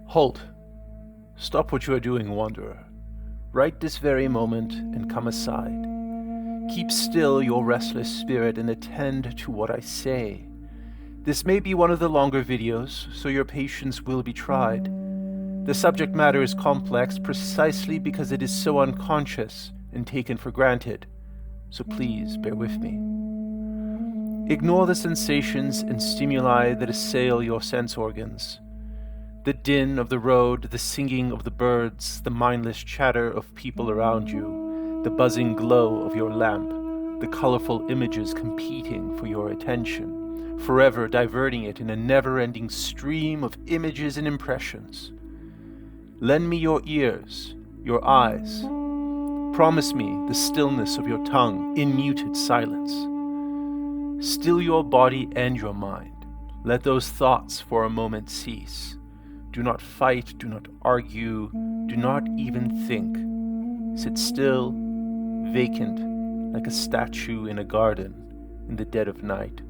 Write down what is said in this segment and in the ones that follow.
Halt! Stop what you are doing, wanderer. Right this very moment and come aside. Keep still your restless spirit and attend to what I say. This may be one of the longer videos, so your patience will be tried. The subject matter is complex precisely because it is so unconscious and taken for granted, so please bear with me. Ignore the sensations and stimuli that assail your sense organs. The din of the road, the singing of the birds, the mindless chatter of people around you, the buzzing glow of your lamp, the colorful images competing for your attention, forever diverting it in a never-ending stream of images and impressions. Lend me your ears, your eyes. Promise me the stillness of your tongue in muted silence. Still your body and your mind. Let those thoughts for a moment cease. Do not fight, do not argue, do not even think. Sit still, vacant, like a statue in a garden in the dead of night.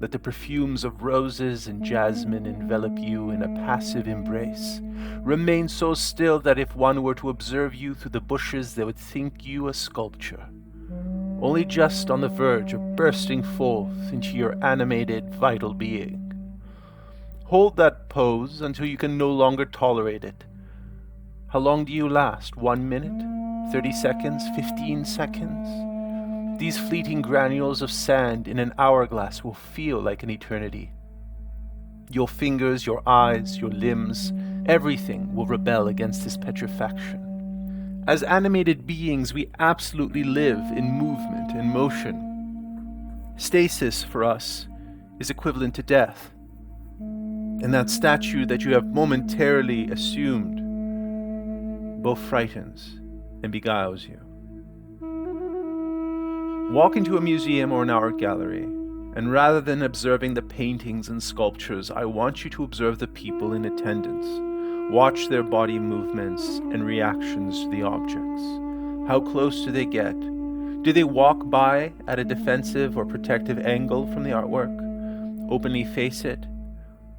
Let the perfumes of roses and jasmine envelop you in a passive embrace. Remain so still that if one were to observe you through the bushes, they would think you a sculpture, only just on the verge of bursting forth into your animated, vital being. Hold that pose until you can no longer tolerate it. How long do you last? 1 minute? 30 seconds? 15 seconds? These fleeting granules of sand in an hourglass will feel like an eternity. Your fingers, your eyes, your limbs, everything will rebel against this petrifaction. As animated beings, we absolutely live in movement and motion. Stasis, for us, is equivalent to death. And that statue that you have momentarily assumed both frightens and beguiles you. Walk into a museum or an art gallery, and rather than observing the paintings and sculptures, I want you to observe the people in attendance. Watch their body movements and reactions to the objects. How close do they get? Do they walk by at a defensive or protective angle from the artwork? Openly face it?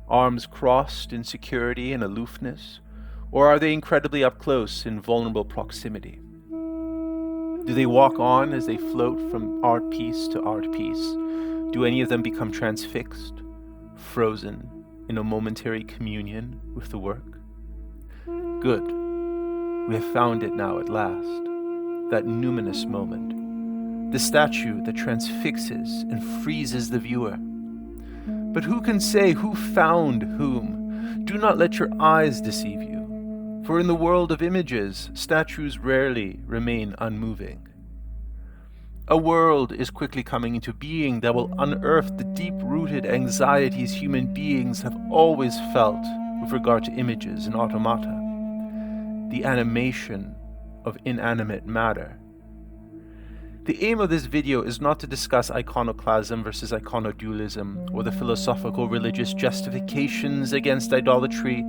Arms crossed in security and aloofness? Or are they incredibly up close in vulnerable proximity? Do they walk on as they float from art piece to art piece? Do any of them become transfixed, frozen in a momentary communion with the work? Good. We have found it now at last. That numinous moment. The statue that transfixes and freezes the viewer. But who can say who found whom? Do not let your eyes deceive you. For in the world of images, statues rarely remain unmoving. A world is quickly coming into being that will unearth the deep-rooted anxieties human beings have always felt with regard to images and automata. The animation of inanimate matter. The aim of this video is not to discuss iconoclasm versus iconodualism or the philosophical religious justifications against idolatry,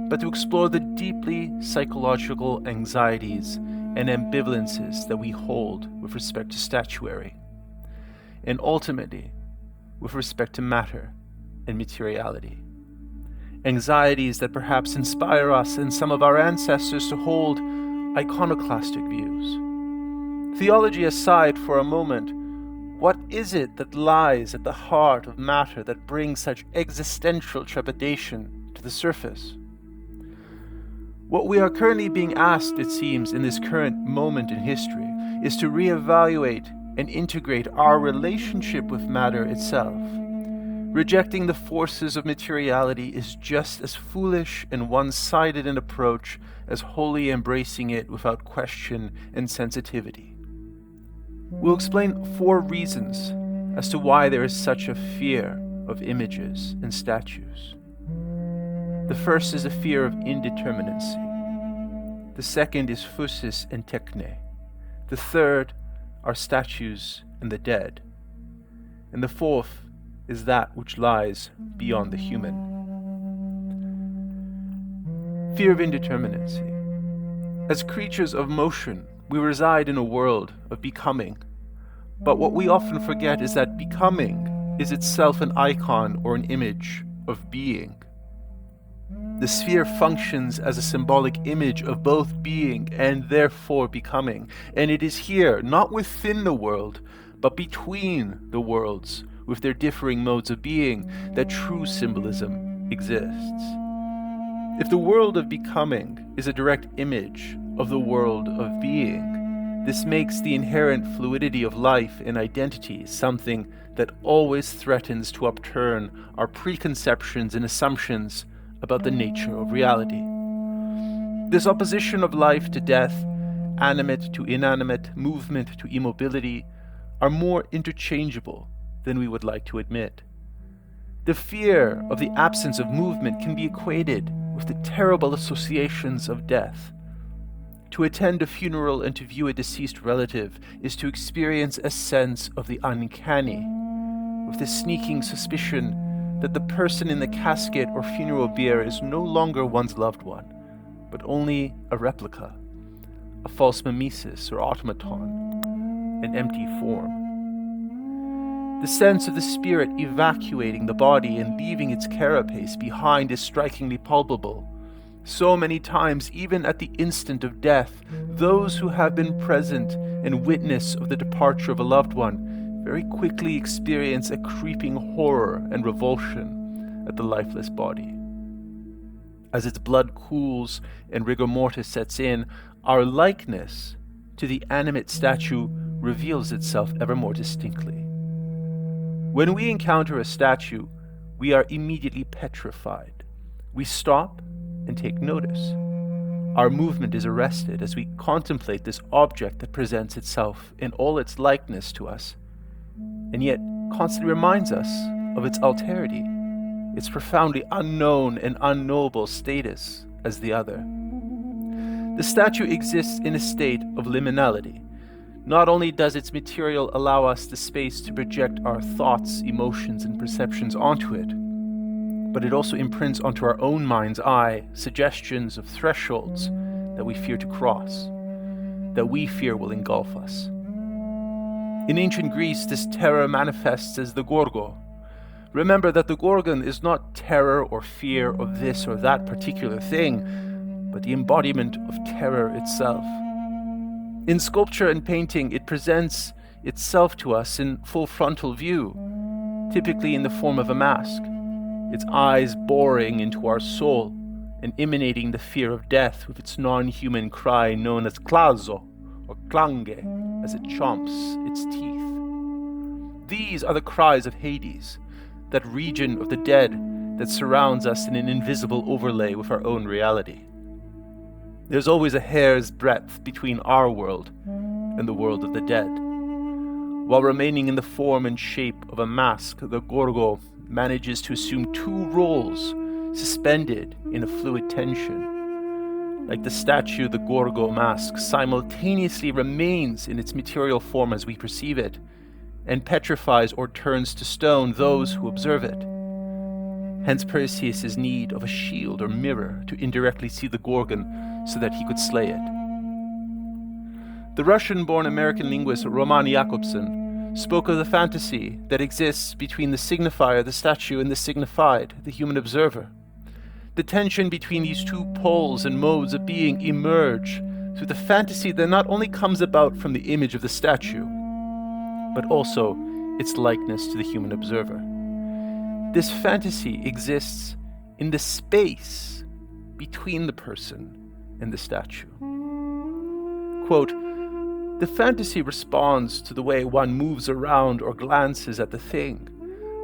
but to explore the deeply psychological anxieties and ambivalences that we hold with respect to statuary, and ultimately with respect to matter and materiality. Anxieties that perhaps inspire us and some of our ancestors to hold iconoclastic views. Theology aside for a moment, what is it that lies at the heart of matter that brings such existential trepidation to the surface? What we are currently being asked, it seems, in this current moment in history, is to reevaluate and integrate our relationship with matter itself. Rejecting the forces of materiality is just as foolish and one-sided an approach as wholly embracing it without question and sensitivity. We'll explain 4 reasons as to why there is such a fear of images and statues. The first is a fear of indeterminacy. The second is physis and techni. The third are statues and the dead. And the fourth is that which lies beyond the human. Fear of indeterminacy. As creatures of motion, we reside in a world of becoming. But what we often forget is that becoming is itself an icon or an image of being. The sphere functions as a symbolic image of both being and therefore becoming, and it is here, not within the world, but between the worlds, with their differing modes of being, that true symbolism exists. If the world of becoming is a direct image of the world of being, this makes the inherent fluidity of life and identity something that always threatens to upturn our preconceptions and assumptions about the nature of reality. This opposition of life to death, animate to inanimate, movement to immobility, are more interchangeable than we would like to admit. The fear of the absence of movement can be equated with the terrible associations of death. To attend a funeral and to view a deceased relative is to experience a sense of the uncanny, with the sneaking suspicion that the person in the casket or funeral bier is no longer one's loved one, but only a replica, a false mimesis or automaton, an empty form. The sense of the spirit evacuating the body and leaving its carapace behind is strikingly palpable. So many times, even at the instant of death, those who have been present and witness of the departure of a loved one very quickly experience a creeping horror and revulsion at the lifeless body. As its blood cools and rigor mortis sets in, our likeness to the animate statue reveals itself ever more distinctly. When we encounter a statue, we are immediately petrified. We stop and take notice. Our movement is arrested as we contemplate this object that presents itself in all its likeness to us, and yet constantly reminds us of its alterity, its profoundly unknown and unknowable status as the other. The statue exists in a state of liminality. Not only does its material allow us the space to project our thoughts, emotions, and perceptions onto it, but it also imprints onto our own mind's eye suggestions of thresholds that we fear to cross, that we fear will engulf us. In ancient Greece, this terror manifests as the Gorgon. Remember that the Gorgon is not terror or fear of this or that particular thing, but the embodiment of terror itself. In sculpture and painting, it presents itself to us in full frontal view, typically in the form of a mask, its eyes boring into our soul and emanating the fear of death with its non-human cry known as klazo or klange as it chomps its teeth. These are the cries of Hades, that region of the dead that surrounds us in an invisible overlay with our own reality. There's always a hair's breadth between our world and the world of the dead. While remaining in the form and shape of a mask, the Gorgon manages to assume two roles suspended in a fluid tension. Like the statue, the Gorgon mask simultaneously remains in its material form as we perceive it, and petrifies or turns to stone those who observe it. Hence Perseus' need of a shield or mirror to indirectly see the Gorgon so that he could slay it. The Russian-born American linguist Roman Jakobson spoke of the fantasy that exists between the signifier, the statue, and the signified, the human observer. The tension between these two poles and modes of being emerge through the fantasy that not only comes about from the image of the statue, but also its likeness to the human observer. This fantasy exists in the space between the person and the statue. Quote, "The fantasy responds to the way one moves around or glances at the thing.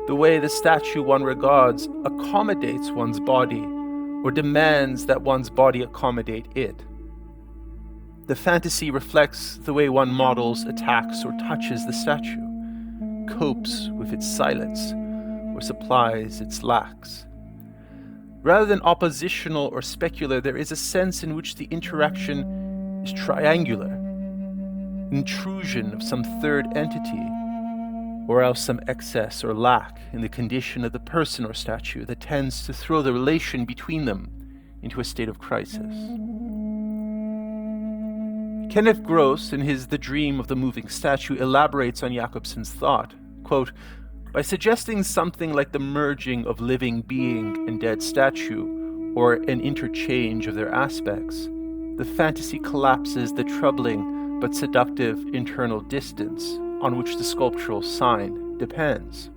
The way the statue one regards accommodates one's body or demands that one's body accommodate it. The fantasy reflects the way one models, attacks, or touches the statue, copes with its silence, or supplies its lacks. Rather than oppositional or specular, there is a sense in which the interaction is triangular, intrusion of some third entity, or else some excess or lack in the condition of the person or statue that tends to throw the relation between them into a state of crisis." Kenneth Gross, in his The Dream of the Moving Statue, elaborates on Jakobson's thought, quote, "By suggesting something like the merging of living being and dead statue, or an interchange of their aspects, the fantasy collapses the troubling but seductive internal distance on which the sculptural sign depends.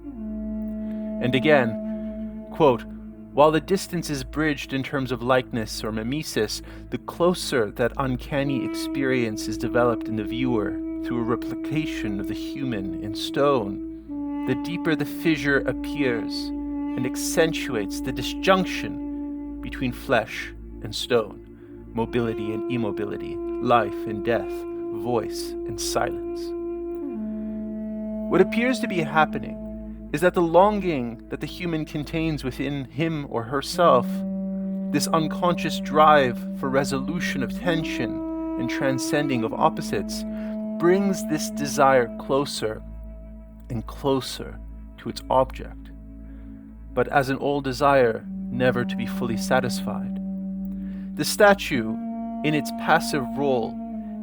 And again, quote, while the distance is bridged in terms of likeness or mimesis, the closer that uncanny experience is developed in the viewer through a replication of the human in stone, the deeper the fissure appears and accentuates the disjunction between flesh and stone, mobility and immobility, life and death, voice and silence. What appears to be happening is that the longing that the human contains within him or herself, this unconscious drive for resolution of tension and transcending of opposites, brings this desire closer and closer to its object, but as an old desire, never to be fully satisfied. The statue, in its passive role,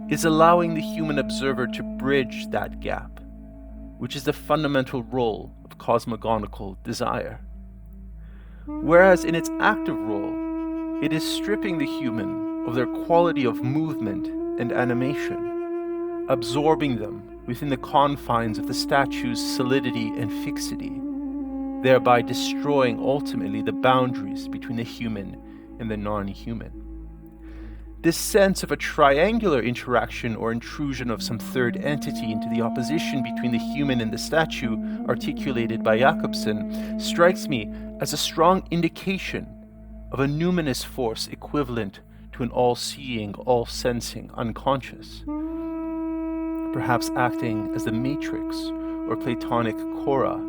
is allowing the human observer to bridge that gap, which is the fundamental role of cosmogonical desire. Whereas in its active role, it is stripping the human of their quality of movement and animation, absorbing them within the confines of the statue's solidity and fixity, thereby destroying ultimately the boundaries between the human and the non-human. This sense of a triangular interaction or intrusion of some third entity into the opposition between the human and the statue, articulated by Jakobsen, strikes me as a strong indication of a numinous force equivalent to an all-seeing, all-sensing unconscious, perhaps acting as the matrix or Platonic chora,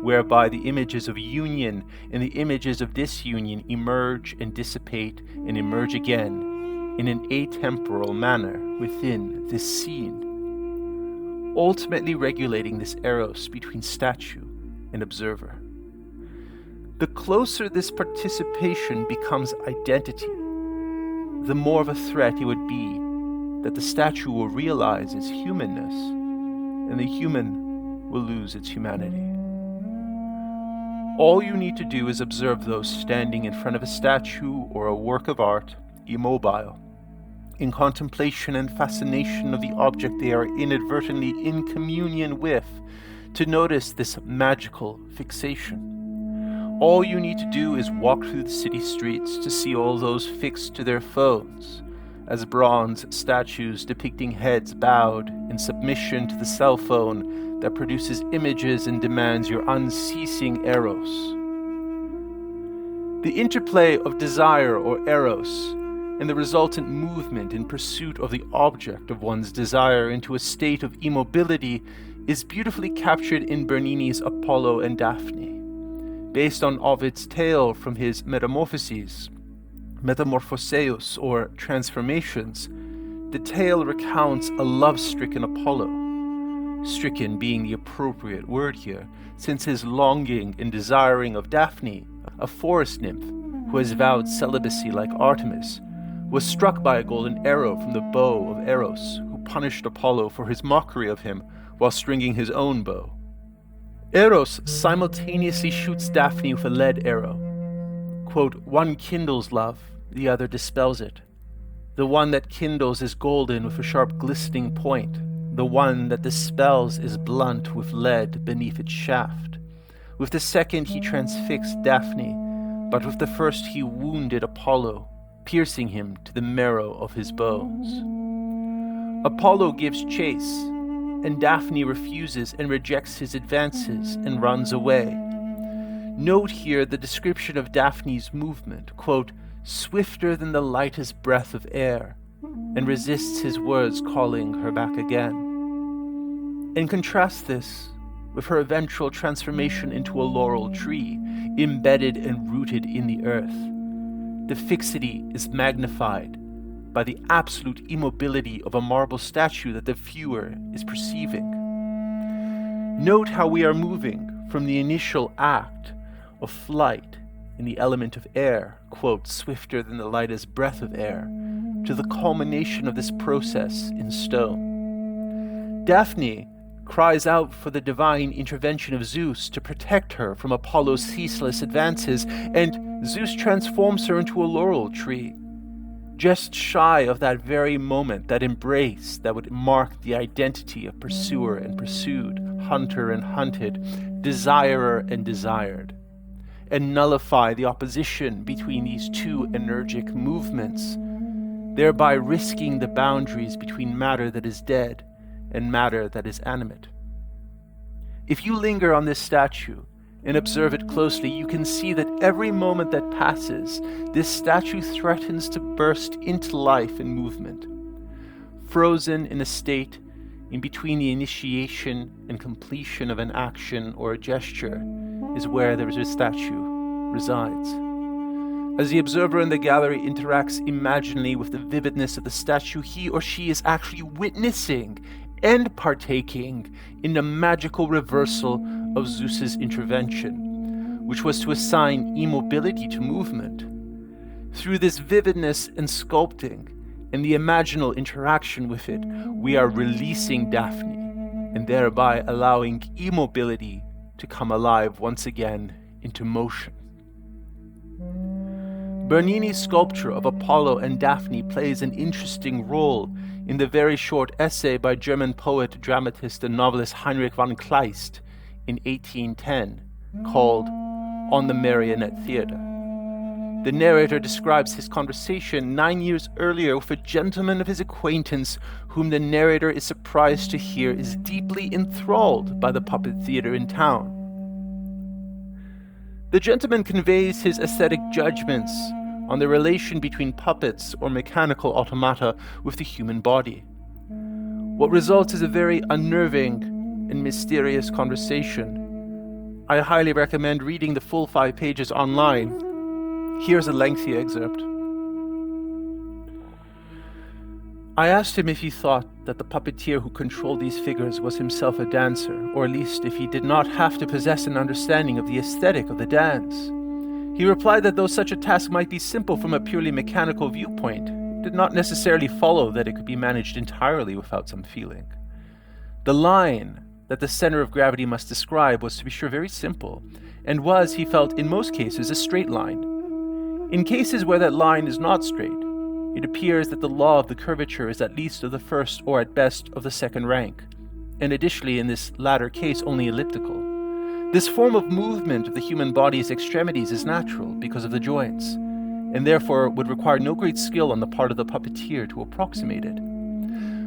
whereby the images of union and the images of disunion emerge and dissipate and emerge again in an atemporal manner within this scene, ultimately regulating this eros between statue and observer. The closer this participation becomes identity, the more of a threat it would be that the statue will realize its humanness and the human will lose its humanity. All you need to do is observe those standing in front of a statue or a work of art, immobile, in contemplation and fascination of the object they are inadvertently in communion with, to notice this magical fixation. All you need to do is walk through the city streets to see all those fixed to their phones, as bronze statues depicting heads bowed in submission to the cell phone that produces images and demands your unceasing eros. The interplay of desire or eros and the resultant movement in pursuit of the object of one's desire into a state of immobility is beautifully captured in Bernini's Apollo and Daphne. Based on Ovid's tale from his Metamorphoses, Metamorphoseus or Transformations, the tale recounts a love-stricken Apollo, stricken being the appropriate word here, since his longing and desiring of Daphne, a forest nymph who has vowed celibacy like Artemis, was struck by a golden arrow from the bow of Eros, who punished Apollo for his mockery of him while stringing his own bow. Eros simultaneously shoots Daphne with a lead arrow. Quote, one kindles love, the other dispels it. The one that kindles is golden with a sharp glistening point. The one that dispels is blunt with lead beneath its shaft. With the second he transfixed Daphne, but with the first he wounded Apollo, piercing him to the marrow of his bones. Apollo gives chase, and Daphne refuses and rejects his advances and runs away. Note here the description of Daphne's movement, quote, swifter than the lightest breath of air, and resists his words calling her back again. And contrast this with her eventual transformation into a laurel tree, embedded and rooted in the earth. The fixity is magnified by the absolute immobility of a marble statue that the viewer is perceiving. Note how we are moving from the initial act of flight in the element of air, quote, swifter than the lightest breath of air, to the culmination of this process in stone. Daphne cries out for the divine intervention of Zeus to protect her from Apollo's ceaseless advances, and Zeus transforms her into a laurel tree, just shy of that very moment, that embrace that would mark the identity of pursuer and pursued, hunter and hunted, desirer and desired, and nullify the opposition between these two energic movements, thereby risking the boundaries between matter that is dead and matter that is animate. If you linger on this statue and observe it closely, you can see that every moment that passes, this statue threatens to burst into life and movement. Frozen in a state in between the initiation and completion of an action or a gesture is where the statue resides. As the observer in the gallery interacts imaginally with the vividness of the statue, he or she is actually witnessing and partaking in the magical reversal of Zeus's intervention, which was to assign immobility to movement. Through this vividness and sculpting and the imaginal interaction with it, we are releasing Daphne and thereby allowing immobility to come alive once again into motion. Bernini's sculpture of Apollo and Daphne plays an interesting role in the very short essay by German poet, dramatist, and novelist Henrich von Kleist in 1810 called On the Marionette Theatre. The narrator describes his conversation 9 years earlier with a gentleman of his acquaintance whom the narrator is surprised to hear is deeply enthralled by the puppet theatre in town. The gentleman conveys his aesthetic judgments on the relation between puppets or mechanical automata with the human body. What results is a very unnerving and mysterious conversation. I highly recommend reading the full 5 pages online. Here's a lengthy excerpt. I asked him if he thought that the puppeteer who controlled these figures was himself a dancer, or at least if he did not have to possess an understanding of the aesthetic of the dance. He replied that though such a task might be simple from a purely mechanical viewpoint, it did not necessarily follow that it could be managed entirely without some feeling. The line that the center of gravity must describe was, to be sure, very simple, and was, he felt, in most cases, a straight line. In cases where that line is not straight, it appears that the law of the curvature is at least of the first or at best of the second rank, and additionally in this latter case only elliptical. This form of movement of the human body's extremities is natural because of the joints, and therefore would require no great skill on the part of the puppeteer to approximate it.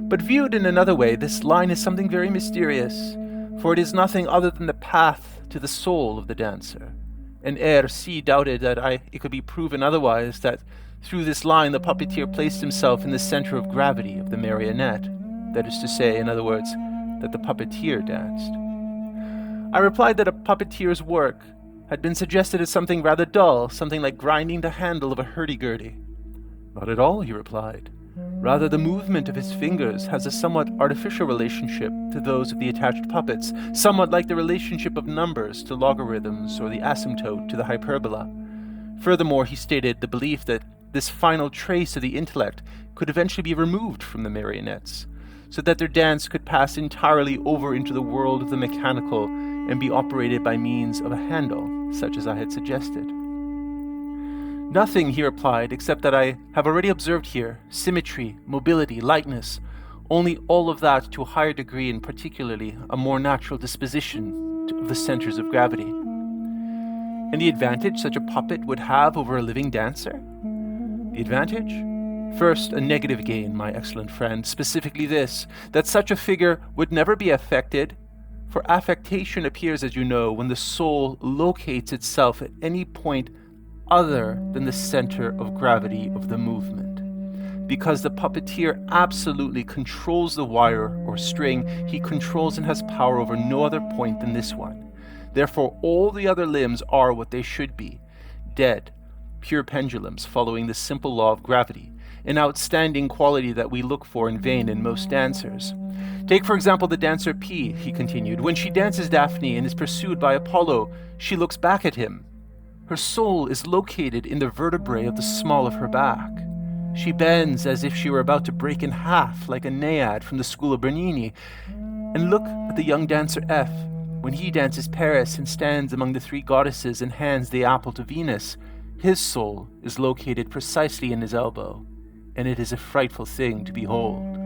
But viewed in another way, this line is something very mysterious, for it is nothing other than the path to the soul of the dancer. And C doubted that it could be proven otherwise, that through this line the puppeteer placed himself in the center of gravity of the marionette, that is to say, in other words, that the puppeteer danced. I replied that a puppeteer's work had been suggested as something rather dull, something like grinding the handle of a hurdy-gurdy. Not at all, he replied. Rather, the movement of his fingers has a somewhat artificial relationship to those of the attached puppets, somewhat like the relationship of numbers to logarithms or the asymptote to the hyperbola. Furthermore, he stated the belief that this final trace of the intellect could eventually be removed from the marionettes, so that their dance could pass entirely over into the world of the mechanical and be operated by means of a handle, such as I had suggested. Nothing, he replied, except that I have already observed here symmetry, mobility, lightness, only all of that to a higher degree and particularly a more natural disposition of the centers of gravity. And the advantage such a puppet would have over a living dancer? The advantage? First, a negative gain, my excellent friend, specifically this, that such a figure would never be affected, for affectation appears, as you know, when the soul locates itself at any point other than the center of gravity of the movement. Because the puppeteer absolutely controls the wire or string, he controls and has power over no other point than this one. Therefore, all the other limbs are what they should be, dead, pure pendulums following the simple law of gravity, an outstanding quality that we look for in vain in most dancers. Take, for example, the dancer P, he continued. When she dances Daphne and is pursued by Apollo, she looks back at him. Her soul is located in the vertebrae of the small of her back. She bends as if she were about to break in half, like a naiad from the school of Bernini. And look at the young dancer F. When he dances Paris and stands among the three goddesses and hands the apple to Venus, his soul is located precisely in his elbow, and it is a frightful thing to behold.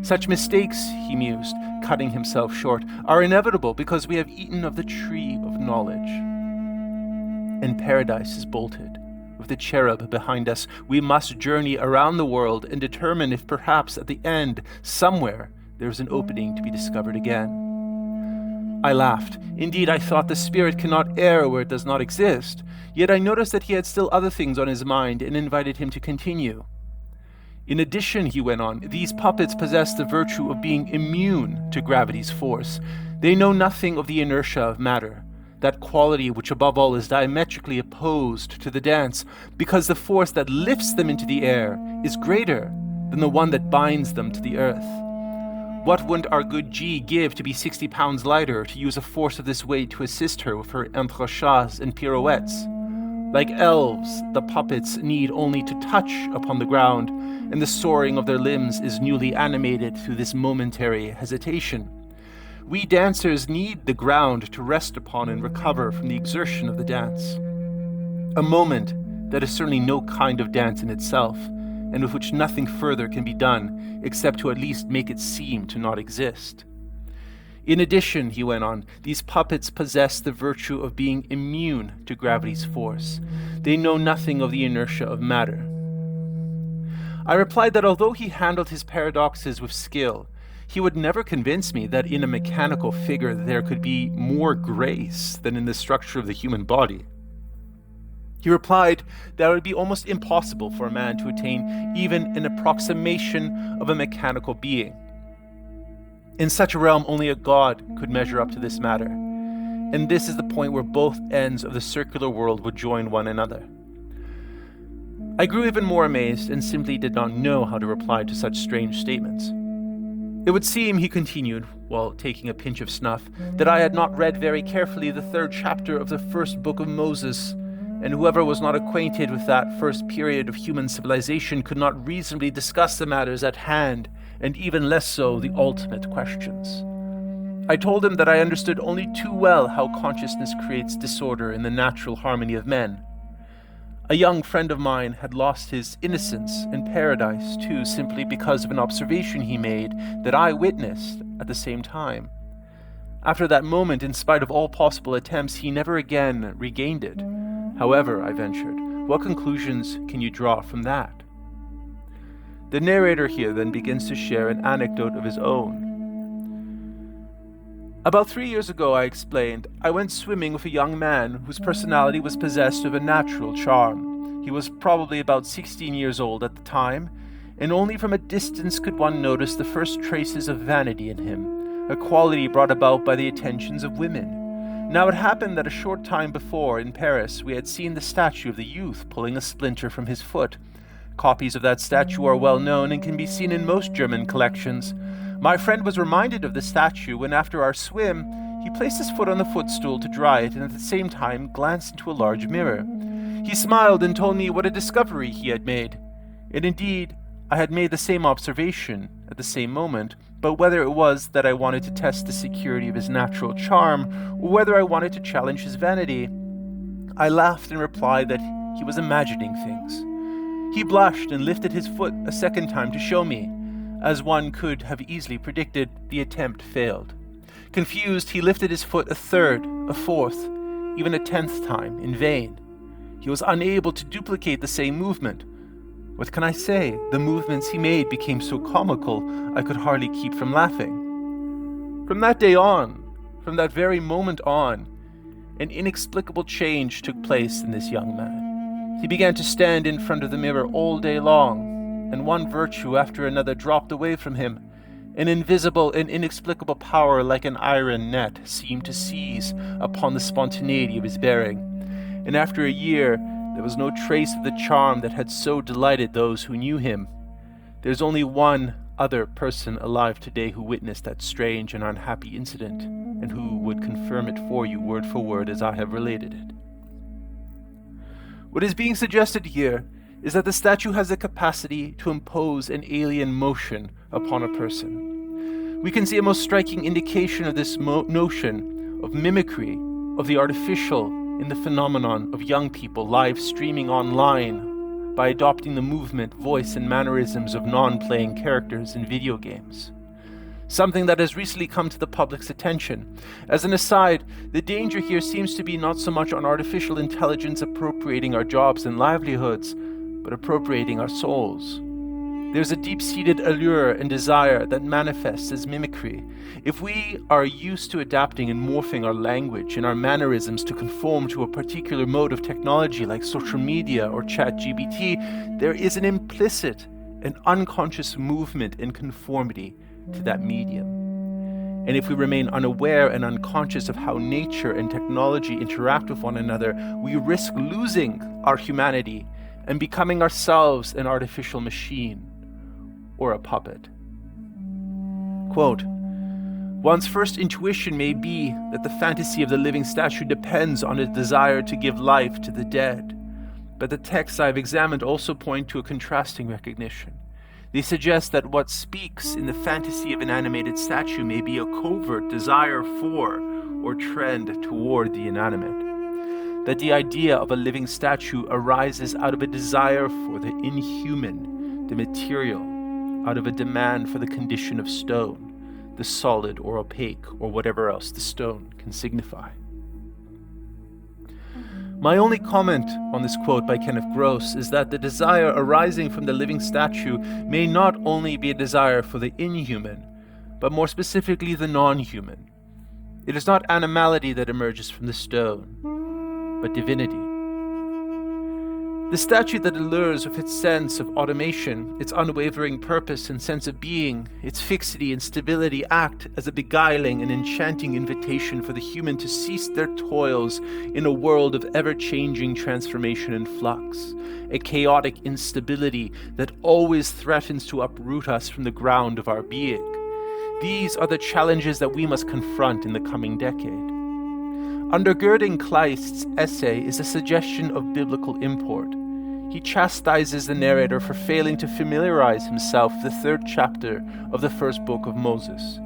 Such mistakes, he mused, cutting himself short, are inevitable because we have eaten of the tree of knowledge. And paradise is bolted. With the cherub behind us, we must journey around the world and determine if perhaps at the end, somewhere, there is an opening to be discovered again. I laughed. Indeed, I thought the spirit cannot err where it does not exist. Yet I noticed that he had still other things on his mind and invited him to continue. In addition, he went on, these puppets possess the virtue of being immune to gravity's force. They know nothing of the inertia of matter, that quality which above all is diametrically opposed to the dance, because the force that lifts them into the air is greater than the one that binds them to the earth. What wouldn't our good G give to be 60 pounds lighter, to use a force of this weight to assist her with her entrechats and pirouettes? Like elves, the puppets need only to touch upon the ground, and the soaring of their limbs is newly animated through this momentary hesitation. We dancers need the ground to rest upon and recover from the exertion of the dance. A moment that is certainly no kind of dance in itself, and with which nothing further can be done except to at least make it seem to not exist. In addition, he went on, these puppets possess the virtue of being immune to gravity's force. They know nothing of the inertia of matter. I replied that although he handled his paradoxes with skill, he would never convince me that in a mechanical figure there could be more grace than in the structure of the human body. He replied that it would be almost impossible for a man to attain even an approximation of a mechanical being. In such a realm, only a god could measure up to this matter, and this is the point where both ends of the circular world would join one another. I grew even more amazed and simply did not know how to reply to such strange statements. It would seem, he continued, while taking a pinch of snuff, that I had not read very carefully the 3rd chapter of the 1st book of Moses, and whoever was not acquainted with that first period of human civilization could not reasonably discuss the matters at hand, and even less so the ultimate questions. I told him that I understood only too well how consciousness creates disorder in the natural harmony of men. A young friend of mine had lost his innocence in paradise too, simply because of an observation he made that I witnessed at the same time. After that moment, in spite of all possible attempts, he never again regained it. However, I ventured, what conclusions can you draw from that? The narrator here then begins to share an anecdote of his own. About 3 years ago, I explained, I went swimming with a young man whose personality was possessed of a natural charm. He was probably about 16 years old at the time, and only from a distance could one notice the first traces of vanity in him, a quality brought about by the attentions of women. Now it happened that a short time before, in Paris, we had seen the statue of the youth pulling a splinter from his foot. Copies of that statue are well known and can be seen in most German collections. My friend was reminded of the statue when, after our swim, he placed his foot on the footstool to dry it and at the same time glanced into a large mirror. He smiled and told me what a discovery he had made. And indeed, I had made the same observation at the same moment, but whether it was that I wanted to test the security of his natural charm, or whether I wanted to challenge his vanity, I laughed and replied that he was imagining things. He blushed and lifted his foot a second time to show me. As one could have easily predicted, the attempt failed. Confused, he lifted his foot a third, a fourth, even a 10th time, in vain. He was unable to duplicate the same movement. What can I say? The movements he made became so comical, I could hardly keep from laughing. From that day on, from that very moment on, an inexplicable change took place in this young man. He began to stand in front of the mirror all day long, and one virtue after another dropped away from him. An invisible and inexplicable power like an iron net seemed to seize upon the spontaneity of his bearing, and after a year there was no trace of the charm that had so delighted those who knew him. There's only one other person alive today who witnessed that strange and unhappy incident, and who would confirm it for you word for word as I have related it. What is being suggested here is that the statue has the capacity to impose an alien motion upon a person. We can see a most striking indication of this notion of mimicry of the artificial in the phenomenon of young people live streaming online by adopting the movement, voice, and mannerisms of non-playing characters in video games. Something that has recently come to the public's attention. As an aside, the danger here seems to be not so much on artificial intelligence appropriating our jobs and livelihoods, but appropriating our souls. There's a deep-seated allure and desire that manifests as mimicry. If we are used to adapting and morphing our language and our mannerisms to conform to a particular mode of technology like social media or ChatGPT, there is an implicit and unconscious movement in conformity to that medium. And if we remain unaware and unconscious of how nature and technology interact with one another, we risk losing our humanity and becoming ourselves an artificial machine or a puppet. Quote, "One's first intuition may be that the fantasy of the living statue depends on a desire to give life to the dead. But the texts I've examined also point to a contrasting recognition. They suggest that what speaks in the fantasy of an animated statue may be a covert desire for or trend toward the inanimate. That the idea of a living statue arises out of a desire for the inhuman, the material, out of a demand for the condition of stone, the solid or opaque, or whatever else the stone can signify." My only comment on this quote by Kenneth Gross is that the desire arising from the living statue may not only be a desire for the inhuman, but more specifically the non-human. It is not animality that emerges from the stone, but divinity. The statue that allures with its sense of automation, its unwavering purpose and sense of being, its fixity and stability act as a beguiling and enchanting invitation for the human to cease their toils in a world of ever-changing transformation and flux, a chaotic instability that always threatens to uproot us from the ground of our being. These are the challenges that we must confront in the coming decade. Undergirding Kleist's essay is a suggestion of biblical import. He chastises the narrator for failing to familiarize himself with the 3rd chapter of the 1st book of Moses,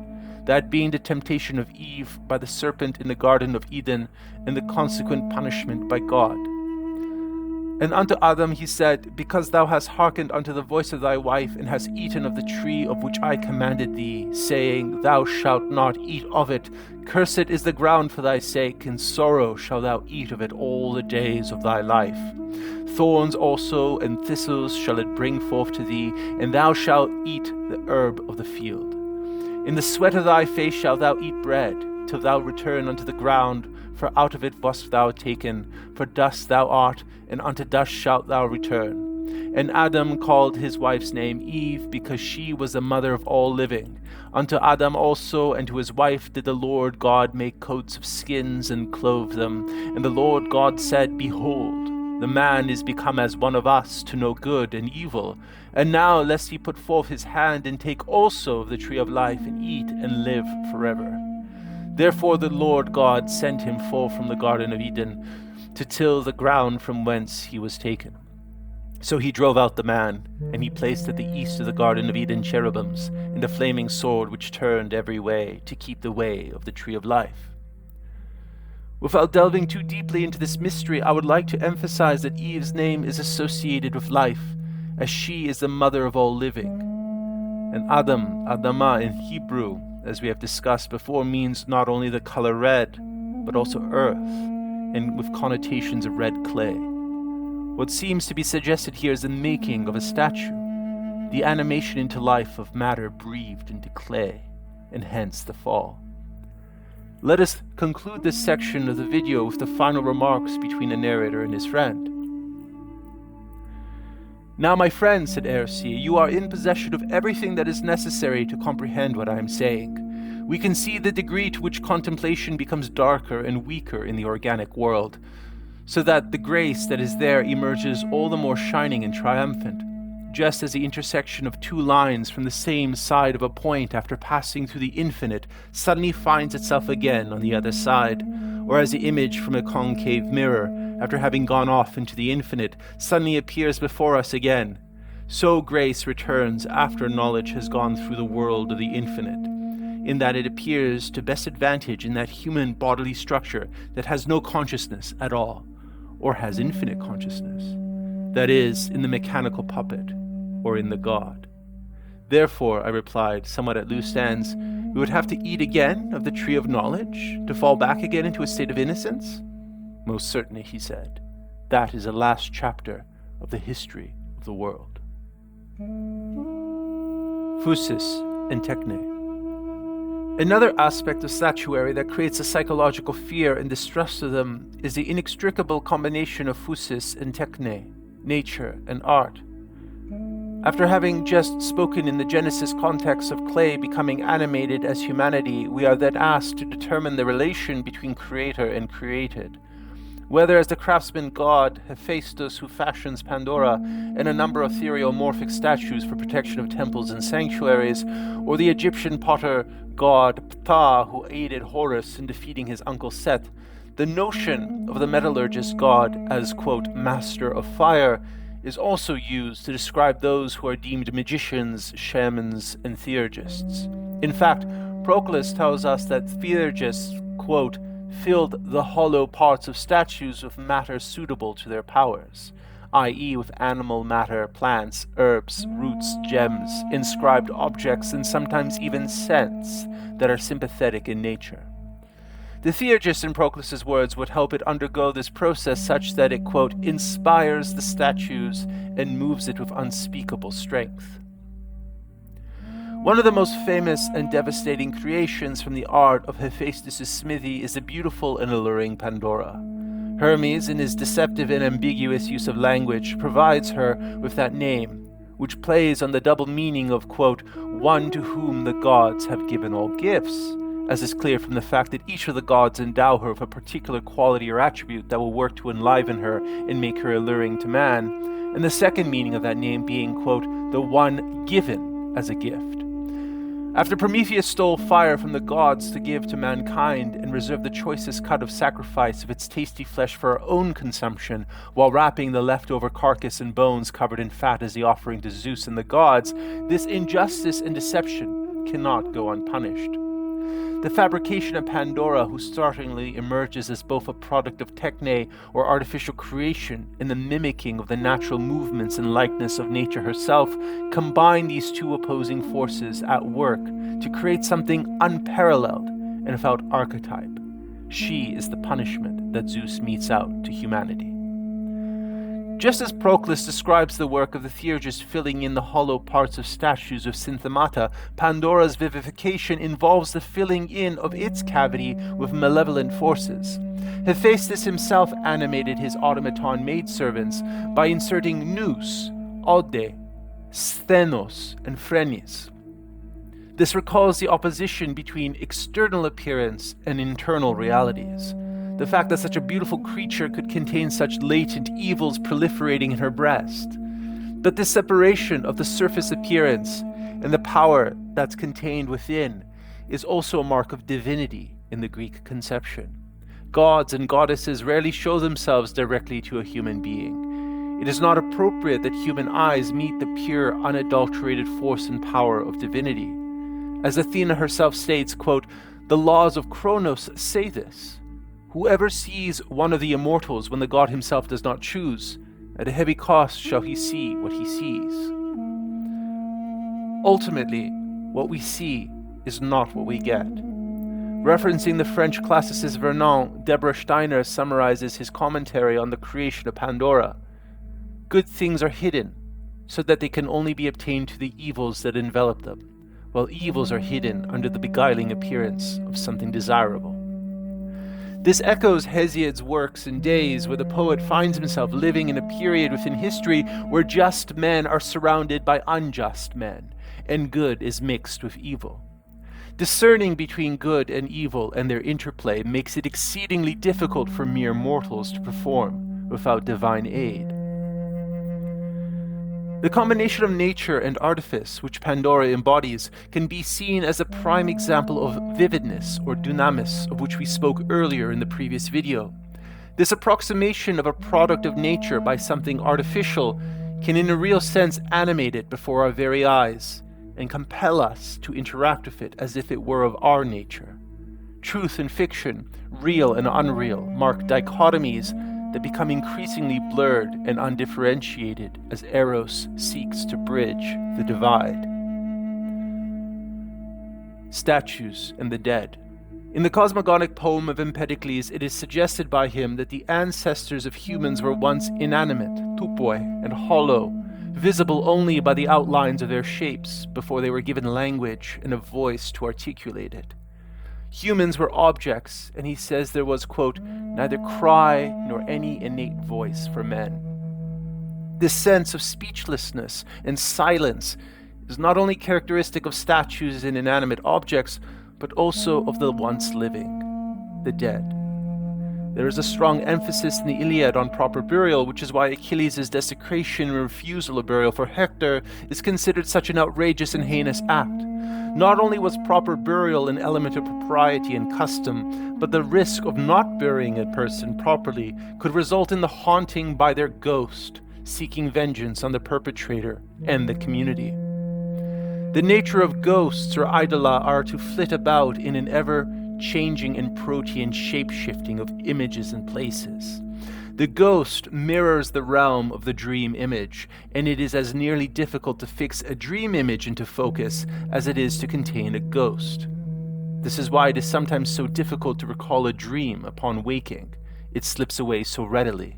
that being the temptation of Eve by the serpent in the Garden of Eden and the consequent punishment by God. "And unto Adam he said, Because thou hast hearkened unto the voice of thy wife, and hast eaten of the tree of which I commanded thee, saying, Thou shalt not eat of it, cursed is the ground for thy sake, and sorrow shalt thou eat of it all the days of thy life. Thorns also and thistles shall it bring forth to thee, and thou shalt eat the herb of the field. In the sweat of thy face shalt thou eat bread, till thou return unto the ground, for out of it wast thou taken, for dust thou art, and unto dust shalt thou return. And Adam called his wife's name Eve, because she was the mother of all living. Unto Adam also and to his wife did the Lord God make coats of skins and clothe them. And the Lord God said, Behold, the man is become as one of us, to know good and evil. And now lest he put forth his hand and take also of the tree of life, and eat and live forever. Therefore the Lord God sent him forth from the Garden of Eden, to till the ground from whence he was taken. So he drove out the man, and he placed at the east of the Garden of Eden cherubims, and a flaming sword which turned every way, to keep the way of the tree of life." Without delving too deeply into this mystery, I would like to emphasize that Eve's name is associated with life, as she is the mother of all living. And Adam, Adama in Hebrew, as we have discussed before, means not only the color red, but also earth, and with connotations of red clay. What seems to be suggested here is the making of a statue, the animation into life of matter breathed into clay, and hence the fall. Let us conclude this section of the video with the final remarks between the narrator and his friend. "Now, my friend," said Eros, "you are in possession of everything that is necessary to comprehend what I am saying. We can see the degree to which contemplation becomes darker and weaker in the organic world, so that the grace that is there emerges all the more shining and triumphant, just as the intersection of two lines from the same side of a point after passing through the infinite suddenly finds itself again on the other side, or as the image from a concave mirror, after having gone off into the infinite, suddenly appears before us again. So grace returns after knowledge has gone through the world of the infinite. in that it appears to best advantage in that human bodily structure that has no consciousness at all, or has infinite consciousness, that is, in the mechanical puppet, or in the god. Therefore, I replied, somewhat at loose ends, we would have to eat again of the tree of knowledge, to fall back again into a state of innocence? Most certainly, he said. That is the last chapter of the history of the world. Physis and techni. Another aspect of statuary that creates a psychological fear and distrust of them is the inextricable combination of physis and techni, nature and art. After having just spoken in the Genesis context of clay becoming animated as humanity, we are then asked to determine the relation between creator and created. Whether as the craftsman god Hephaestus who fashions Pandora and a number of theriomorphic statues for protection of temples and sanctuaries, or the Egyptian potter god Ptah who aided Horus in defeating his uncle Seth, the notion of the metallurgist god as, quote, master of fire is also used to describe those who are deemed magicians, shamans, and theurgists. In fact, Proclus tells us that theurgists, quote, filled the hollow parts of statues with matter suitable to their powers, i.e. with animal matter, plants, herbs, roots, gems, inscribed objects, and sometimes even scents that are sympathetic in nature. The theurgist in Proclus's words would help it undergo this process such that it, quote, inspires the statues and moves it with unspeakable strength. One of the most famous and devastating creations from the art of Hephaestus' smithy is the beautiful and alluring Pandora. Hermes, in his deceptive and ambiguous use of language, provides her with that name, which plays on the double meaning of, quote, one to whom the gods have given all gifts, as is clear from the fact that each of the gods endow her with a particular quality or attribute that will work to enliven her and make her alluring to man, and the second meaning of that name being, quote, the one given as a gift. After Prometheus stole fire from the gods to give to mankind and reserved the choicest cut of sacrifice of its tasty flesh for our own consumption, while wrapping the leftover carcass and bones covered in fat as the offering to Zeus and the gods, this injustice and deception cannot go unpunished. The fabrication of Pandora, who startlingly emerges as both a product of techne or artificial creation and the mimicking of the natural movements and likeness of nature herself, combine these two opposing forces at work to create something unparalleled and without archetype. She is the punishment that Zeus metes out to humanity. Just as Proclus describes the work of the theurgist filling in the hollow parts of statues with synthemata, Pandora's vivification involves the filling in of its cavity with malevolent forces. Hephaestus himself animated his automaton maidservants by inserting nous, ode, sthenos, and phrenis. This recalls the opposition between external appearance and internal realities. The fact that such a beautiful creature could contain such latent evils proliferating in her breast. But this separation of the surface appearance and the power that's contained within is also a mark of divinity in the Greek conception. Gods and goddesses rarely show themselves directly to a human being. It is not appropriate that human eyes meet the pure, unadulterated force and power of divinity. As Athena herself states, quote, the laws of Kronos say this. Whoever sees one of the immortals when the god himself does not choose, at a heavy cost shall he see what he sees. Ultimately, what we see is not what we get. Referencing the French classicist Xoanon, Deborah Steiner summarizes his commentary on the creation of Pandora. Good things are hidden, so that they can only be obtained to the evils that envelop them, while evils are hidden under the beguiling appearance of something desirable. This echoes Hesiod's works and days, where the poet finds himself living in a period within history where just men are surrounded by unjust men, and good is mixed with evil. Discerning between good and evil and their interplay makes it exceedingly difficult for mere mortals to perform without divine aid. The combination of nature and artifice, which Pandora embodies, can be seen as a prime example of vividness or dunamis, of which we spoke earlier in the previous video. This approximation of a product of nature by something artificial can in a real sense animate it before our very eyes, and compel us to interact with it as if it were of our nature. Truth and fiction, real and unreal, mark dichotomies that become increasingly blurred and undifferentiated as Eros seeks to bridge the divide. Statues and the dead. In the cosmogonic poem of Empedocles, it is suggested by him that the ancestors of humans were once inanimate, tupoi, and hollow, visible only by the outlines of their shapes before they were given language and a voice to articulate it. Humans were objects, and he says there was, quote, neither cry nor any innate voice for men. This sense of speechlessness and silence is not only characteristic of statues and inanimate objects, but also of the once living, the dead. There is a strong emphasis in the Iliad on proper burial, which is why Achilles' desecration and refusal of burial for Hector is considered such an outrageous and heinous act. Not only was proper burial an element of propriety and custom, but the risk of not burying a person properly could result in the haunting by their ghost, seeking vengeance on the perpetrator and the community. The nature of ghosts or idola are to flit about in an ever-changing and protean shape-shifting of images and places. The ghost mirrors the realm of the dream image, and it is as nearly difficult to fix a dream image into focus as it is to contain a ghost. This is why it is sometimes so difficult to recall a dream upon waking. It slips away so readily.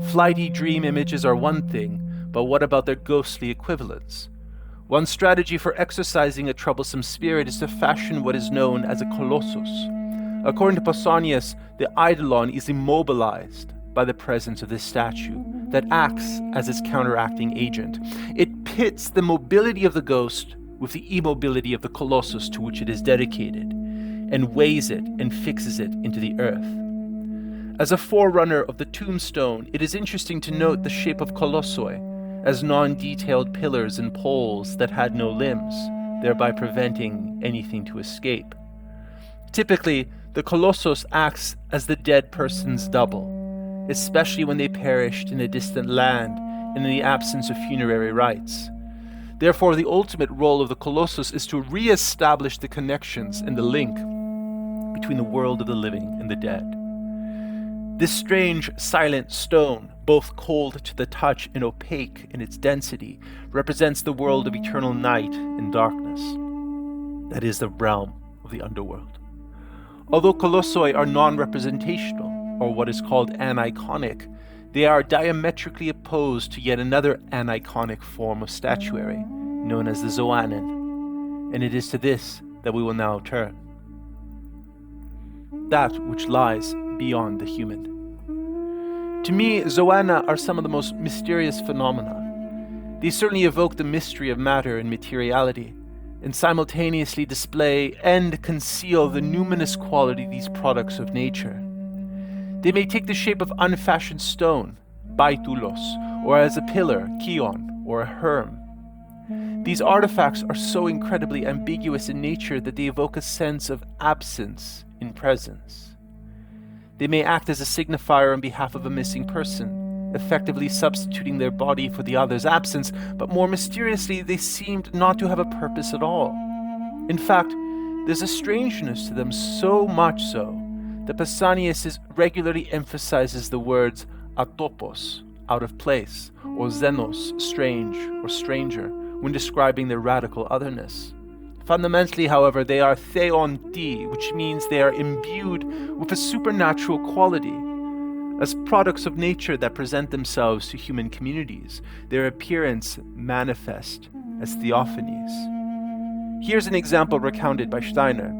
Flighty dream images are one thing, but what about their ghostly equivalents? One strategy for exorcising a troublesome spirit is to fashion what is known as a colossus. According to Pausanias, the eidolon is immobilized by the presence of this statue that acts as its counteracting agent. It pits the mobility of the ghost with the immobility of the colossus to which it is dedicated, and weighs it and fixes it into the earth. As a forerunner of the tombstone, it is interesting to note the shape of colossoi as non-detailed pillars and poles that had no limbs, thereby preventing anything to escape. Typically, the colossus acts as the dead person's double, especially when they perished in a distant land and in the absence of funerary rites. Therefore, the ultimate role of the colossus is to re-establish the connections and the link between the world of the living and the dead. This strange, silent stone, both cold to the touch and opaque in its density, represents the world of eternal night and darkness. That is the realm of the underworld. Although colossoi are non-representational, or what is called aniconic, they are diametrically opposed to yet another aniconic form of statuary, known as the zohanin, and it is to this that we will now turn. That which lies beyond the human. To me, zohana are some of the most mysterious phenomena. They certainly evoke the mystery of matter and materiality, and simultaneously display and conceal the numinous quality of these products of nature. They may take the shape of unfashioned stone, baitulos, or as a pillar, kion, or a herm. These artifacts are so incredibly ambiguous in nature that they evoke a sense of absence in presence. They may act as a signifier on behalf of a missing person, effectively substituting their body for the other's absence, but more mysteriously, they seemed not to have a purpose at all. In fact, there's a strangeness to them, so much so that Pausanias regularly emphasizes the words atopos, out of place, or xenos, strange or stranger, when describing their radical otherness. Fundamentally, however, they are theon ti, which means they are imbued with a supernatural quality. As products of nature that present themselves to human communities, their appearance manifest as theophanies. Here's an example recounted by Steiner.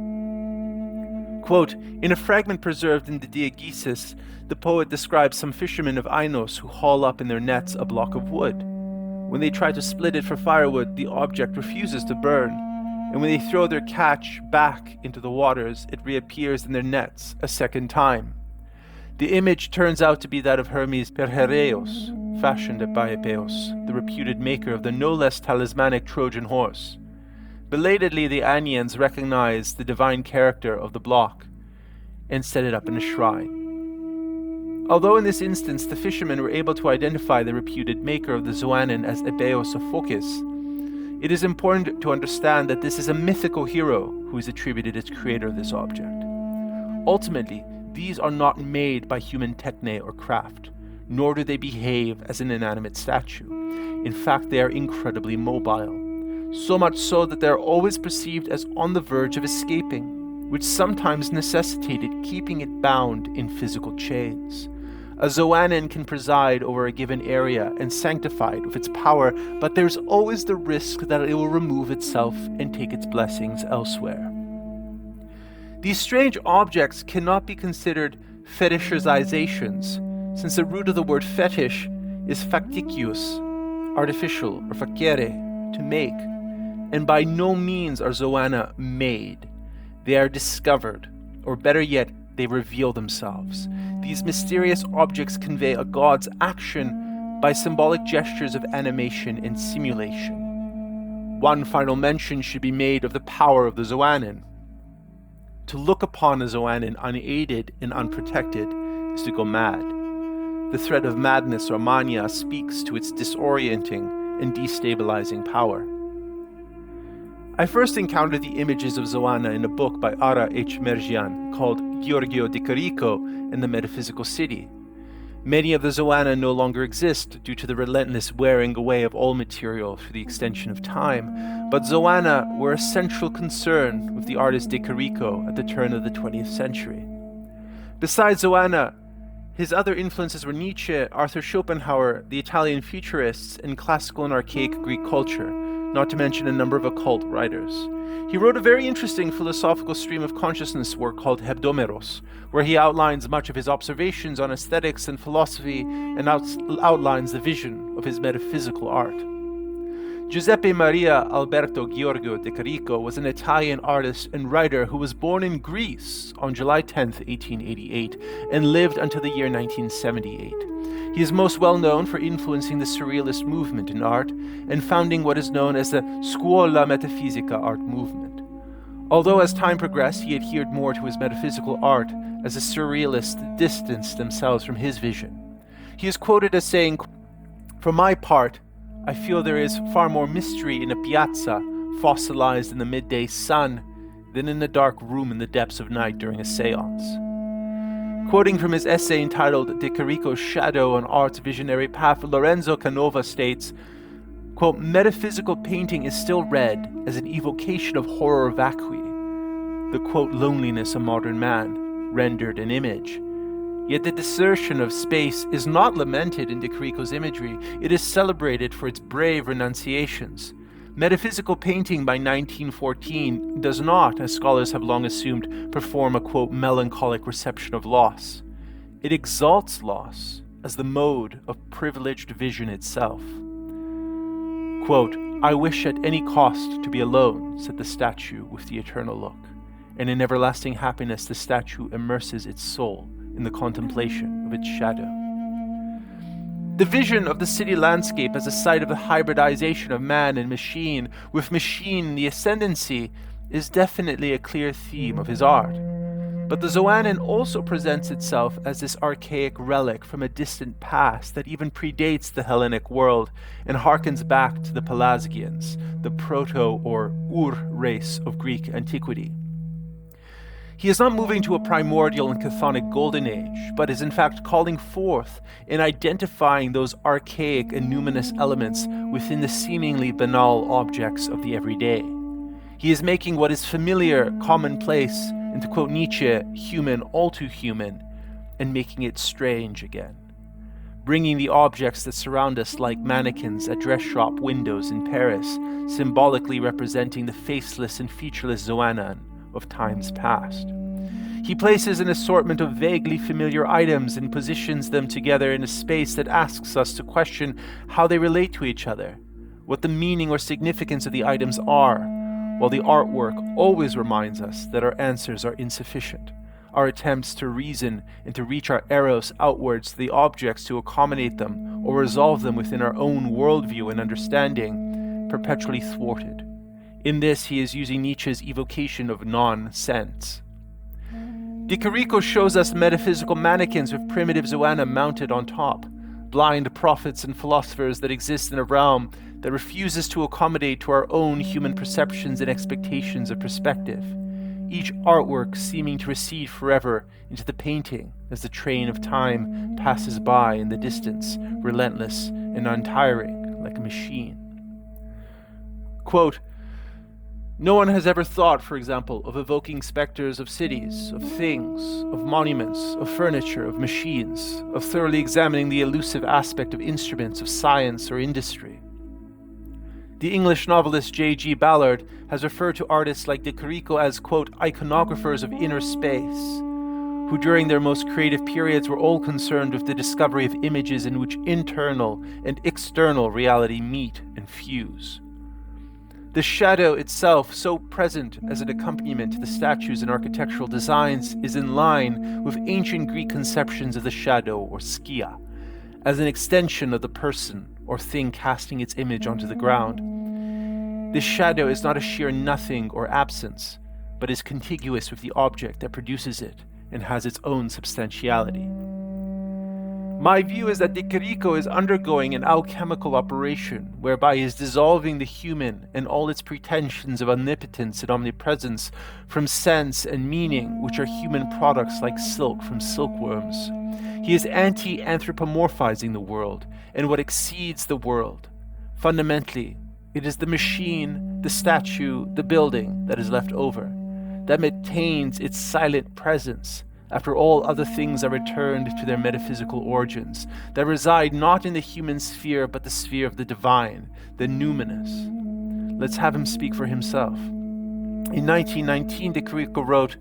Quote, in a fragment preserved in the Diegesis, the poet describes some fishermen of Ainos who haul up in their nets a block of wood. When they try to split it for firewood, the object refuses to burn, and when they throw their catch back into the waters, it reappears in their nets a second time. The image turns out to be that of Hermes Perhereos, fashioned by Epeos, the reputed maker of the no less talismanic Trojan horse. Belatedly, the Anians recognize the divine character of the block and set it up in a shrine. Although in this instance the fishermen were able to identify the reputed maker of the zohanin as Epeos of Phokis, It is important to understand that this is a mythical hero who is attributed as creator of this object. Ultimately, these are not made by human techni or craft, nor do they behave as an inanimate statue. In fact, they are incredibly mobile, so much so that they are always perceived as on the verge of escaping, which sometimes necessitated keeping it bound in physical chains. A zohanin can preside over a given area and sanctify it with its power, but there's always the risk that it will remove itself and take its blessings elsewhere. These strange objects cannot be considered fetishizations, since the root of the word fetish is facticius, artificial, or facere, to make, and by no means are zohana made. They are discovered, or better yet, they reveal themselves. These mysterious objects convey a god's action by symbolic gestures of animation and simulation. One final mention should be made of the power of the zohanin. To look upon a zohanin unaided and unprotected is to go mad. The threat of madness or mania speaks to its disorienting and destabilizing power. I first encountered the images of zohana in a book by Ara H. Mergian called Giorgio de Chirico and the Metaphysical City. Many of the zohana no longer exist due to the relentless wearing away of all material through the extension of time, but zohana were a central concern with the artist de Chirico at the turn of the 20th century. Besides zohana, his other influences were Nietzsche, Arthur Schopenhauer, the Italian Futurists, and classical and archaic Greek culture, not to mention a number of occult writers. He wrote a very interesting philosophical stream of consciousness work called Hebdomeros, where he outlines much of his observations on aesthetics and philosophy and outlines the vision of his metaphysical art. Giuseppe Maria Alberto Giorgio de Chirico was an Italian artist and writer who was born in Greece on July 10, 1888, and lived until the year 1978. He is most well known for influencing the surrealist movement in art and founding what is known as the Scuola Metafisica art movement. Although as time progressed he adhered more to his metaphysical art, as the surrealists distanced themselves from his vision. He is quoted as saying, "For my part, I feel there is far more mystery in a piazza fossilized in the midday sun than in a dark room in the depths of night during a seance." Quoting from his essay entitled De Chirico's Shadow on Art's Visionary Path, Lorenzo Canova states, quote, "Metaphysical painting is still read as an evocation of horror vacui, the, quote, loneliness of modern man, rendered an image. Yet the desertion of space is not lamented in De Chirico's imagery, it is celebrated for its brave renunciations. Metaphysical painting by 1914 does not, as scholars have long assumed, perform a, quote, melancholic reception of loss. It exalts loss as the mode of privileged vision itself. Quote, I wish at any cost to be alone, said the statue with the eternal look, and in everlasting happiness the statue immerses its soul in the contemplation of its shadow. The vision of the city landscape as a site of the hybridization of man and machine, with machine the ascendancy, is definitely a clear theme of his art. But the zohanin also presents itself as this archaic relic from a distant past that even predates the Hellenic world and harkens back to the Pelasgians, the proto or ur race of Greek antiquity. He is not moving to a primordial and chthonic golden age, but is in fact calling forth and identifying those archaic and numinous elements within the seemingly banal objects of the everyday. He is making what is familiar, commonplace, and to quote Nietzsche, human all too human, and making it strange again. Bringing the objects that surround us like mannequins at dress shop windows in Paris, symbolically representing the faceless and featureless zohanin of times past. He places an assortment of vaguely familiar items and positions them together in a space that asks us to question how they relate to each other, what the meaning or significance of the items are, while the artwork always reminds us that our answers are insufficient. Our attempts to reason and to reach our Eros outwards to the objects to accommodate them or resolve them within our own worldview and understanding, perpetually thwarted. In this, he is using Nietzsche's evocation of non-sense. De Chirico shows us metaphysical mannequins with primitive zohana mounted on top, blind prophets and philosophers that exist in a realm that refuses to accommodate to our own human perceptions and expectations of perspective, each artwork seeming to recede forever into the painting as the train of time passes by in the distance, relentless and untiring like a machine. Quote, "No one has ever thought, for example, of evoking specters of cities, of things, of monuments, of furniture, of machines, of thoroughly examining the elusive aspect of instruments, of science or industry." The English novelist J.G. Ballard has referred to artists like de Chirico as, quote, "iconographers of inner space," who during their most creative periods were all concerned with the discovery of images in which internal and external reality meet and fuse. The shadow itself, so present as an accompaniment to the statues and architectural designs, is in line with ancient Greek conceptions of the shadow, or skia, as an extension of the person or thing casting its image onto the ground. This shadow is not a sheer nothing or absence, but is contiguous with the object that produces it and has its own substantiality. My view is that de Chirico is undergoing an alchemical operation whereby he is dissolving the human and all its pretensions of omnipotence and omnipresence from sense and meaning, which are human products like silk from silkworms. He is anti-anthropomorphizing the world and what exceeds the world. Fundamentally, it is the machine, the statue, the building that is left over, that maintains its silent presence after all other things are returned to their metaphysical origins, that reside not in the human sphere but the sphere of the divine, the numinous. Let's have him speak for himself. In 1919, de Chirico wrote,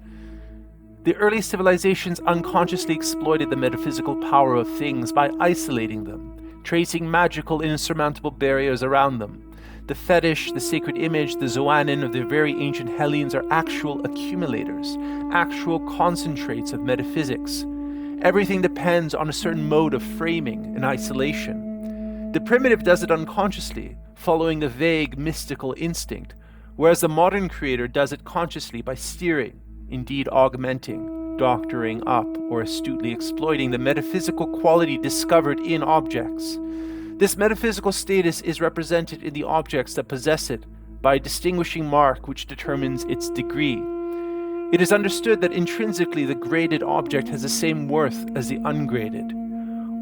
"The early civilizations unconsciously exploited the metaphysical power of things by isolating them, tracing magical insurmountable barriers around them. The fetish, the sacred image, the zohanin of the very ancient Hellenes are actual accumulators, actual concentrates of metaphysics. Everything depends on a certain mode of framing and isolation. The primitive does it unconsciously, following a vague mystical instinct, whereas the modern creator does it consciously by steering, indeed augmenting, doctoring up, or astutely exploiting the metaphysical quality discovered in objects. This metaphysical status is represented in the objects that possess it by a distinguishing mark which determines its degree. It is understood that intrinsically the graded object has the same worth as the ungraded.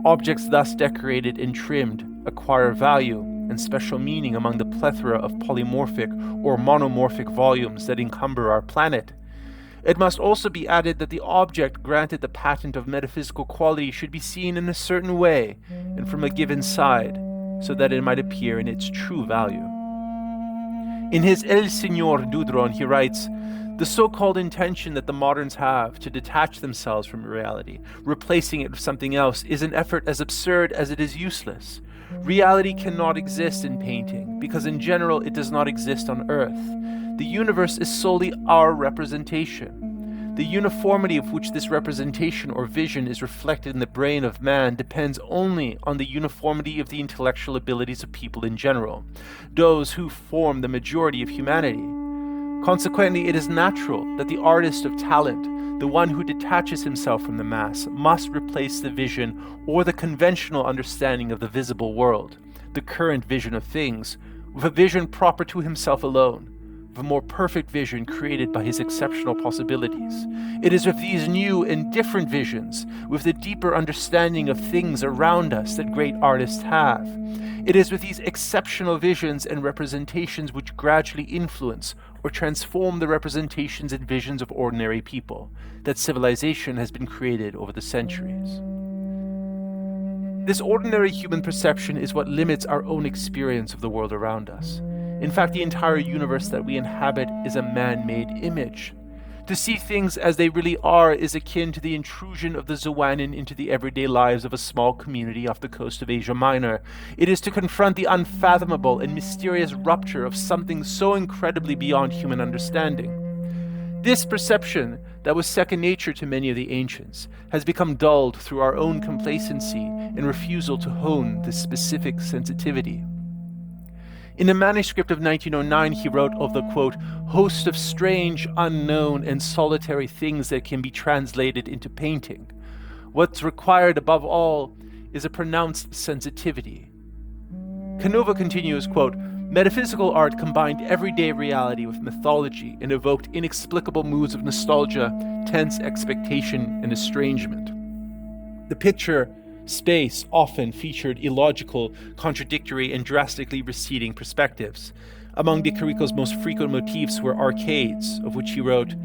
Objects thus decorated and trimmed acquire value and special meaning among the plethora of polymorphic or monomorphic volumes that encumber our planet. It must also be added that the object granted the patent of metaphysical quality should be seen in a certain way and from a given side, so that it might appear in its true value." In his El Señor Dudron, he writes, "The so-called intention that the moderns have to detach themselves from reality, replacing it with something else, is an effort as absurd as it is useless. Reality cannot exist in painting, because in general it does not exist on earth. The universe is solely our representation. The uniformity of which this representation or vision is reflected in the brain of man depends only on the uniformity of the intellectual abilities of people in general, those who form the majority of humanity. Consequently, it is natural that the artist of talent, the one who detaches himself from the mass, must replace the vision or the conventional understanding of the visible world, the current vision of things, with a vision proper to himself alone, a more perfect vision created by his exceptional possibilities. It is with these new and different visions, with the deeper understanding of things around us that great artists have. It is with these exceptional visions and representations which gradually influence or transform the representations and visions of ordinary people that civilization has been created over the centuries. This ordinary human perception is what limits our own experience of the world around us. In fact, the entire universe that we inhabit is a man-made image. To see things as they really are is akin to the intrusion of the zohanin into the everyday lives of a small community off the coast of Asia Minor. It is to confront the unfathomable and mysterious rupture of something so incredibly beyond human understanding. This perception, that was second nature to many of the ancients, has become dulled through our own complacency and refusal to hone this specific sensitivity. In a manuscript of 1909, he wrote of the, quote, host of strange, unknown, and solitary things that can be translated into painting. What's required above all is a pronounced sensitivity. Canova continues, quote, "Metaphysical art combined everyday reality with mythology and evoked inexplicable moods of nostalgia, tense expectation, and estrangement. The picture space often featured illogical, contradictory, and drastically receding perspectives. Among de Chirico's most frequent motifs were arcades, of which he wrote,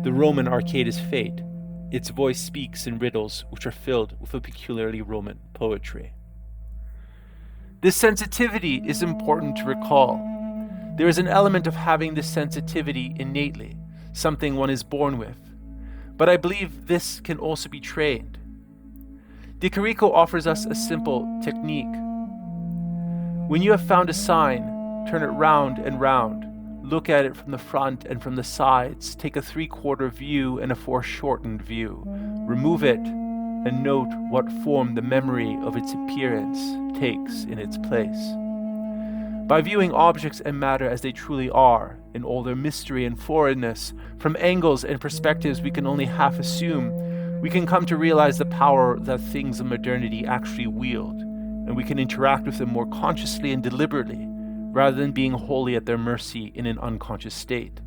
'The Roman arcade is fate. Its voice speaks in riddles which are filled with a peculiarly Roman poetry.'" This sensitivity is important to recall. There is an element of having this sensitivity innately, something one is born with. But I believe this can also be trained. De Chirico offers us a simple technique. When you have found a sign, turn it round and round. Look at it from the front and from the sides. Take a 3/4 view and a foreshortened view. Remove it and note what form the memory of its appearance takes in its place. By viewing objects and matter as they truly are, in all their mystery and foreignness, from angles and perspectives we can only half assume, we can come to realize the power that things of modernity actually wield, and we can interact with them more consciously and deliberately, rather than being wholly at their mercy in an unconscious state.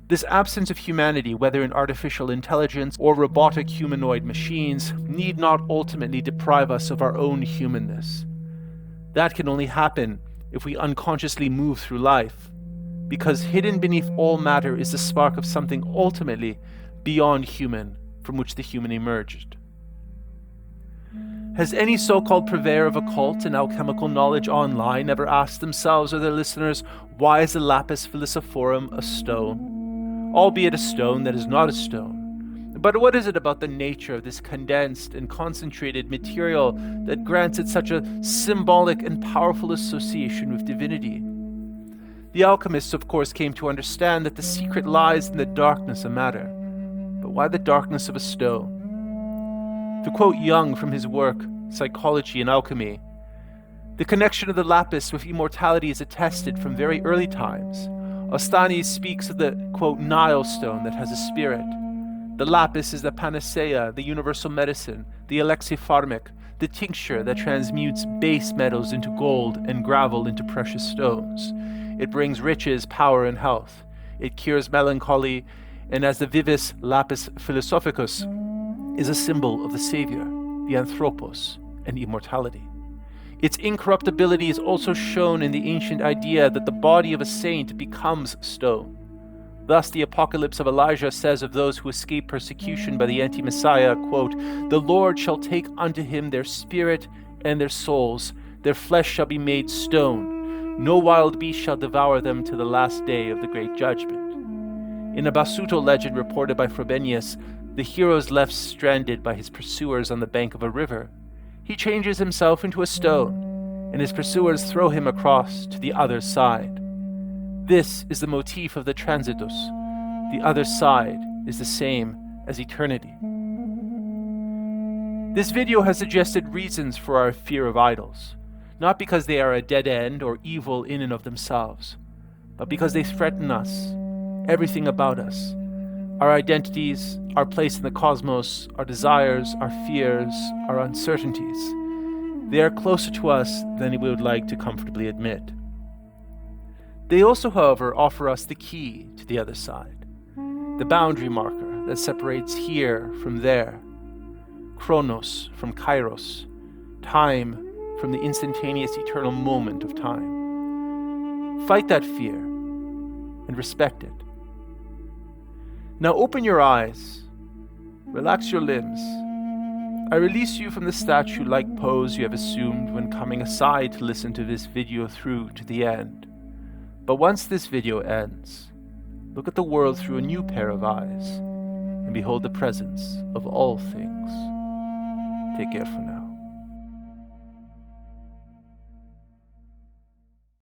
This absence of humanity, whether in artificial intelligence or robotic humanoid machines, need not ultimately deprive us of our own humanness. That can only happen if we unconsciously move through life, because hidden beneath all matter is the spark of something ultimately beyond human, from which the human emerged. Has any so-called purveyor of occult and alchemical knowledge online ever asked themselves or their listeners, why is the lapis philosophorum a stone? Albeit a stone that is not a stone. But what is it about the nature of this condensed and concentrated material that grants it such a symbolic and powerful association with divinity? The alchemists, of course, came to understand that the secret lies in the darkness of matter. But why the darkness of a stone? To quote Jung from his work, Psychology and Alchemy, "The connection of the lapis with immortality is attested from very early times. Ostanes speaks of the, quote, Nile stone that has a spirit. The lapis is the panacea, the universal medicine, the alexipharmac, the tincture that transmutes base metals into gold and gravel into precious stones. It brings riches, power, and health. It cures melancholy, and as the vivis lapis philosophicus, is a symbol of the Savior, the Anthropos, and immortality. Its incorruptibility is also shown in the ancient idea that the body of a saint becomes stone. Thus, the Apocalypse of Elijah says of those who escape persecution by the anti-Messiah, quote, 'The Lord shall take unto him their spirit and their souls. Their flesh shall be made stone. No wild beast shall devour them to the last day of the great judgment.' In a Basuto legend reported by Frobenius, the hero is left stranded by his pursuers on the bank of a river. He changes himself into a stone, and his pursuers throw him across to the other side. This is the motif of the transitus. The other side is the same as eternity." This video has suggested reasons for our fear of idols, not because they are a dead end or evil in and of themselves, but because they threaten us, everything about us, our identities, our place in the cosmos, our desires, our fears, our uncertainties. They are closer to us than we would like to comfortably admit. They also, however, offer us the key to the other side, the boundary marker that separates here from there, chronos from kairos, time from the instantaneous eternal moment of time. Fight that fear and respect it. Now open your eyes, relax your limbs. I release you from the statue-like pose you have assumed when coming aside to listen to this video through to the end. But once this video ends, look at the world through a new pair of eyes and behold the presence of all things. Take care for now.